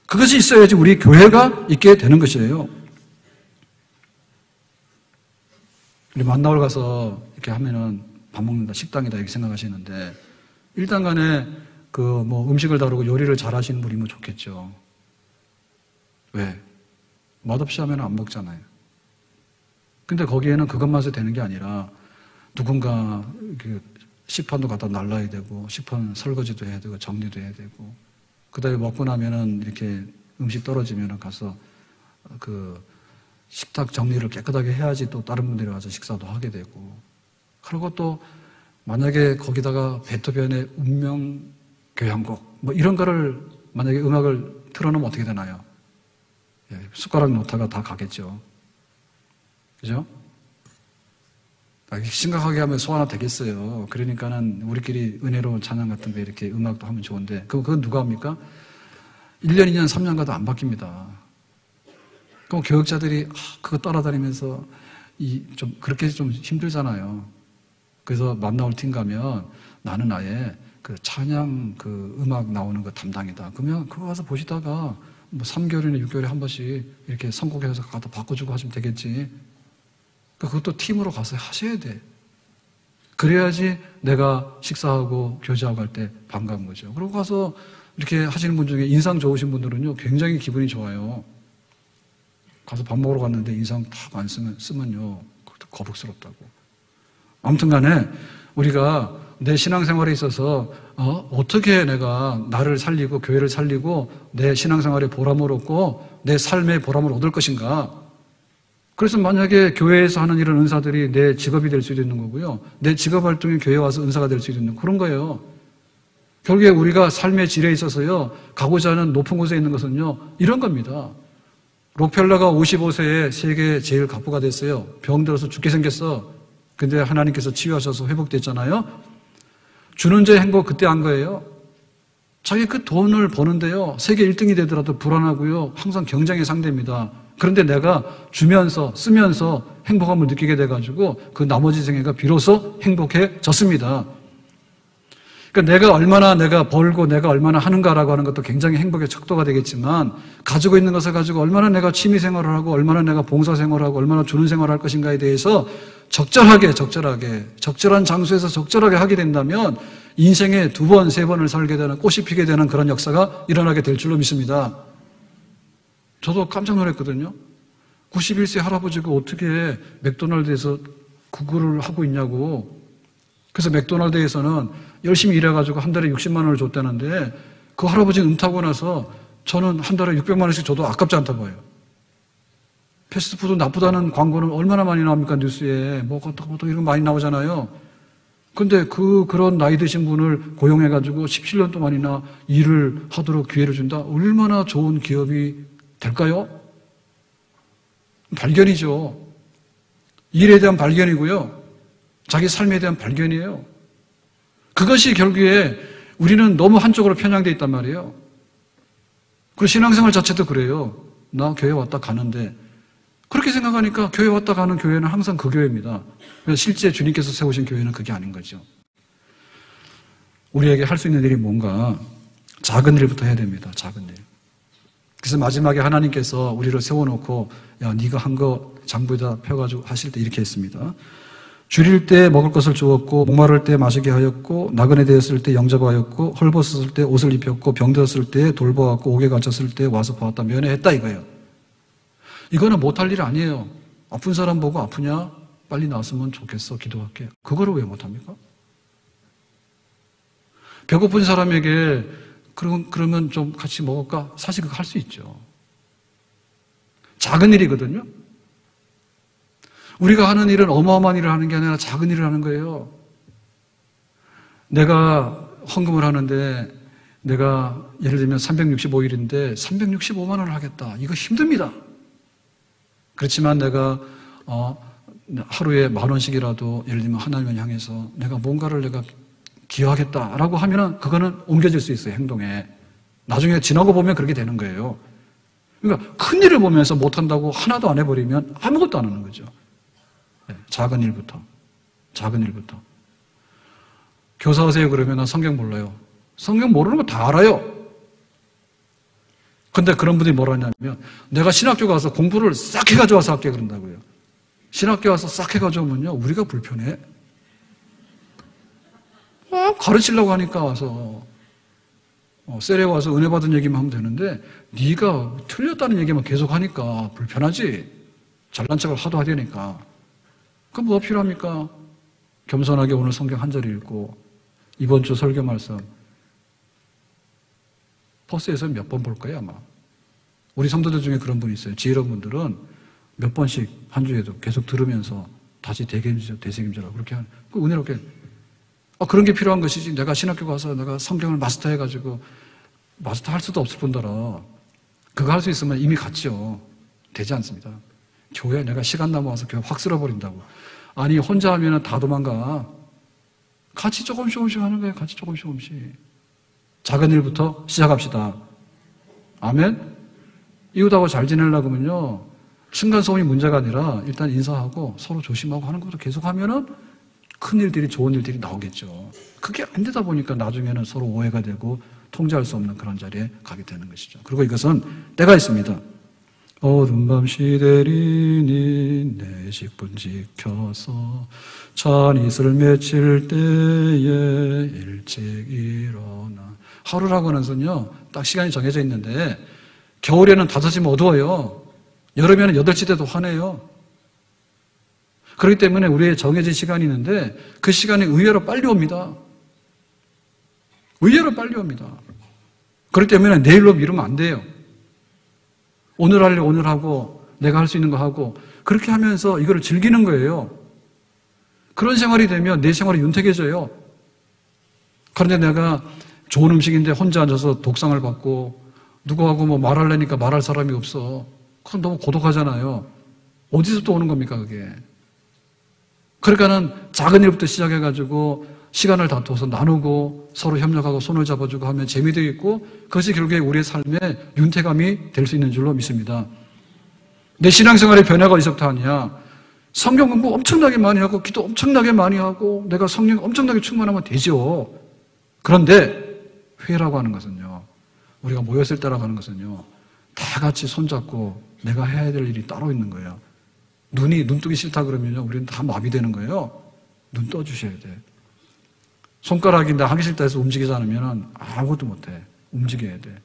그것이 있어야지 우리 교회가 있게 되는 것이에요. 우리 만나러 가서 이렇게 하면은 밥 먹는다, 식당이다 이렇게 생각하시는데 일단 간에 그 뭐 음식을 다루고 요리를 잘 하시는 분이면 좋겠죠. 왜? 맛없이 하면 안 먹잖아요. 근데 거기에는 그것만서 되는 게 아니라 누군가 식판도 갖다 날라야 되고 식판 설거지도 해야 되고 정리도 해야 되고 그다음에 먹고 나면은 이렇게 음식 떨어지면은 가서 그 식탁 정리를 깨끗하게 해야지 또 다른 분들이 와서 식사도 하게 되고 그리고 또 만약에 거기다가 베토벤의 운명 교향곡 뭐 이런 거를 만약에 음악을 틀어놓으면 어떻게 되나요? 숟가락 놓다가 다 가겠죠. 그죠? 심각하게 하면 소화나 되겠어요. 그러니까는 우리끼리 은혜로운 찬양 같은 거 이렇게 음악도 하면 좋은데 그건 누가 합니까? 1년, 2년, 3년 가도 안 바뀝니다. 그럼 교육자들이 그거 따라다니면서 좀 그렇게 좀 힘들잖아요. 그래서 만나올 팀 가면 나는 아예 그 찬양 그 음악 나오는 거 담당이다. 그러면 그거 가서 보시다가 뭐 3개월이나 6개월에 한 번씩 이렇게 선곡해서 갖다 바꿔주고 하시면 되겠지. 그것도 팀으로 가서 하셔야 돼. 그래야지 내가 식사하고 교제하고 할 때 반가운 거죠. 그러고 가서 이렇게 하시는 분 중에 인상 좋으신 분들은요, 굉장히 기분이 좋아요. 가서 밥 먹으러 갔는데 인상 딱 안 쓰면요, 거북스럽다고. 아무튼 간에 우리가 내 신앙생활에 있어서 어떻게 내가 나를 살리고 교회를 살리고 내 신앙생활에 보람을 얻고 내 삶의 보람을 얻을 것인가. 그래서 만약에 교회에서 하는 이런 은사들이 내 직업이 될 수도 있는 거고요. 내 직업 활동이 교회에 와서 은사가 될 수도 있는 그런 거예요. 결국에 우리가 삶의 질에 있어서요, 가고자 하는 높은 곳에 있는 것은요, 이런 겁니다. 록펠러가 55세에 세계 제일 갑부가 됐어요. 병 들어서 죽게 생겼어. 근데 하나님께서 치유하셔서 회복됐잖아요. 주는 자의 행복 그때 한 거예요. 자기 그 돈을 버는데요, 세계 1등이 되더라도 불안하고요, 항상 경쟁의 상대입니다. 그런데 내가 주면서 쓰면서 행복함을 느끼게 돼가지고 그 나머지 생애가 비로소 행복해졌습니다. 그러니까 내가 얼마나 내가 벌고 내가 얼마나 하는가라고 하는 것도 굉장히 행복의 척도가 되겠지만 가지고 있는 것을 가지고 얼마나 내가 취미 생활을 하고 얼마나 내가 봉사 생활을 하고 얼마나 주는 생활을 할 것인가에 대해서 적절한 장소에서 적절하게 하게 된다면 인생에 2번, 3번을 살게 되는 꽃이 피게 되는 그런 역사가 일어나게 될 줄로 믿습니다. 저도 깜짝 놀랐거든요. 91세 할아버지가 어떻게 맥도날드에서 그거를 하고 있냐고. 그래서 맥도날드에서는 열심히 일해가지고 한 달에 60만 원을 줬다는데 그 할아버지는 은퇴하고 나서 저는 한 달에 600만 원씩 줘도 아깝지 않다 봐요. 패스트푸드 나쁘다는 광고는 얼마나 많이 나옵니까? 뉴스에. 뭐 이런 거 많이 나오잖아요. 근데 그런 나이 드신 분을 고용해가지고 17년 동안이나 일을 하도록 기회를 준다? 얼마나 좋은 기업이 될까요? 발견이죠. 일에 대한 발견이고요. 자기 삶에 대한 발견이에요. 그것이 결국에 우리는 너무 한쪽으로 편향되어 있단 말이에요. 그리고 신앙생활 자체도 그래요. 나 교회 왔다 가는데 그렇게 생각하니까 교회 왔다 가는 교회는 항상 그 교회입니다. 그래서 실제 주님께서 세우신 교회는 그게 아닌 거죠. 우리에게 할 수 있는 일이 뭔가 작은 일부터 해야 됩니다. 작은 일. 그래서 마지막에 하나님께서 우리를 세워놓고 야 네가 한 거 장부에다 펴가지고 하실 때 이렇게 했습니다. 줄일 때 먹을 것을 주었고 목마를 때 마시게 하였고 나그네 되었을 때 영접하였고 헐벗었을 때 옷을 입혔고 병들었을 때 돌보았고 옥에 갇혔을 때 와서 보았다 면회했다 이거예요. 이거는 못할 일 아니에요. 아픈 사람 보고 아프냐? 빨리 나았으면 좋겠어. 기도할게. 그거를 왜 못합니까? 배고픈 사람에게 그러면 좀 같이 먹을까? 사실 그거 할 수 있죠. 작은 일이거든요. 우리가 하는 일은 어마어마한 일을 하는 게 아니라 작은 일을 하는 거예요. 내가 헌금을 하는데 내가 예를 들면 365일인데 365만 원을 하겠다. 이거 힘듭니다. 그렇지만 내가 하루에 10,000원씩이라도 예를 들면 하나님을 향해서 내가 뭔가를 내가 기여하겠다라고 하면은 그거는 옮겨질 수 있어요. 행동에. 나중에 지나고 보면 그렇게 되는 거예요. 그러니까 큰 일을 보면서 못한다고 하나도 안 해버리면 아무것도 안 하는 거죠. 작은 일부터. 교사하세요 그러면 난 성경 몰라요. 성경 모르는 거 다 알아요. 근데 그런 분들이 뭐라 하냐면 내가 신학교 가서 공부를 싹 해가지고 할게 그런다고요. 신학교 와서 싹 해가지고 오면요 우리가 불편해. 가르치려고 하니까 와서 셀에 와서 은혜 받은 얘기만 하면 되는데 네가 틀렸다는 얘기만 계속 하니까 불편하지. 잘난 척을 하도 하되니까. 그럼 뭐가 필요합니까? 겸손하게 오늘 성경 한 절 읽고 이번 주 설교 말씀 버스에서 몇 번 볼 거예요 아마. 우리 성도들 중에 그런 분이 있어요. 지혜로운 분들은 몇 번씩 한 주에도 계속 들으면서 다시 되새김질하고 그렇게 하는 그 은혜롭게 그런 게 필요한 것이지. 내가 신학교 가서 내가 성경을 마스터해가지고 마스터할 수도 없을 뿐더러 그거 할 수 있으면 이미 갔죠. 되지 않습니다. 교회 내가 시간 남아와서 교회 확 쓸어버린다고. 아니 혼자 하면 다 도망가. 같이 조금씩 하는 거예요. 같이 조금씩. 작은 일부터 시작합시다. 아멘? 이웃하고 잘 지내려고 하면요 층간소음이 문제가 아니라 일단 인사하고 서로 조심하고 하는 것도 계속하면은 큰 일들이 좋은 일들이 나오겠죠. 그게 안 되다 보니까 나중에는 서로 오해가 되고 통제할 수 없는 그런 자리에 가게 되는 것이죠. 그리고 이것은 때가 있습니다. 어두운 밤 시대리니 내 식분 지켜서 찬이슬 맺힐 때에 일찍 일어나. 하루라고 하는 것은요 딱 시간이 정해져 있는데 겨울에는 5시면 어두워요. 여름에는 8시 돼도 환해요. 그렇기 때문에 우리의 정해진 시간이 있는데 그 시간이 의외로 빨리 옵니다. 그렇기 때문에 내일로 미루면 안 돼요. 오늘 할래 오늘 하고 내가 할 수 있는 거 하고 그렇게 하면서 이거를 즐기는 거예요. 그런 생활이 되면 내 생활이 윤택해져요. 그런데 내가 좋은 음식인데 혼자 앉아서 독상을 받고 누구하고 뭐 말하려니까 말할 사람이 없어. 그건 너무 고독하잖아요. 어디서 또 오는 겁니까 그게. 그러니까는 작은 일부터 시작해가지고 시간을 다투어서 나누고 서로 협력하고 손을 잡아주고 하면 재미도 있고 그것이 결국에 우리의 삶의 윤택감이 될 수 있는 줄로 믿습니다. 내 신앙생활의 변화가 어디서부터 하냐? 성경 공부 엄청나게 많이 하고 기도 엄청나게 많이 하고 내가 성령 엄청나게 충만하면 되죠. 그런데 회라고 하는 것은요 우리가 모였을 때라고 하는 것은요 다 같이 손잡고 내가 해야 될 일이 따로 있는 거예요. 눈 뜨기 싫다 그러면요 우리는 다 마비되는 거예요. 눈 떠주셔야 돼. 손가락이 나 하기 싫다 해서 움직이지 않으면 아무것도 못해. 움직여야 돼.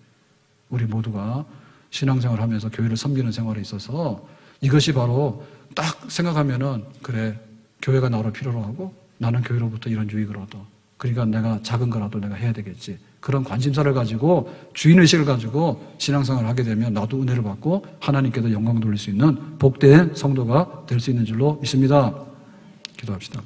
우리 모두가 신앙생활을 하면서 교회를 섬기는 생활에 있어서 이것이 바로 딱 생각하면은 그래 교회가 나를 필요로 하고 나는 교회로부터 이런 유익을 얻어. 그러니까 내가 작은 거라도 내가 해야 되겠지. 그런 관심사를 가지고 주인의식을 가지고 신앙생활을 하게 되면 나도 은혜를 받고 하나님께도 영광을 돌릴 수 있는 복된 성도가 될 수 있는 줄로 믿습니다. 기도합시다.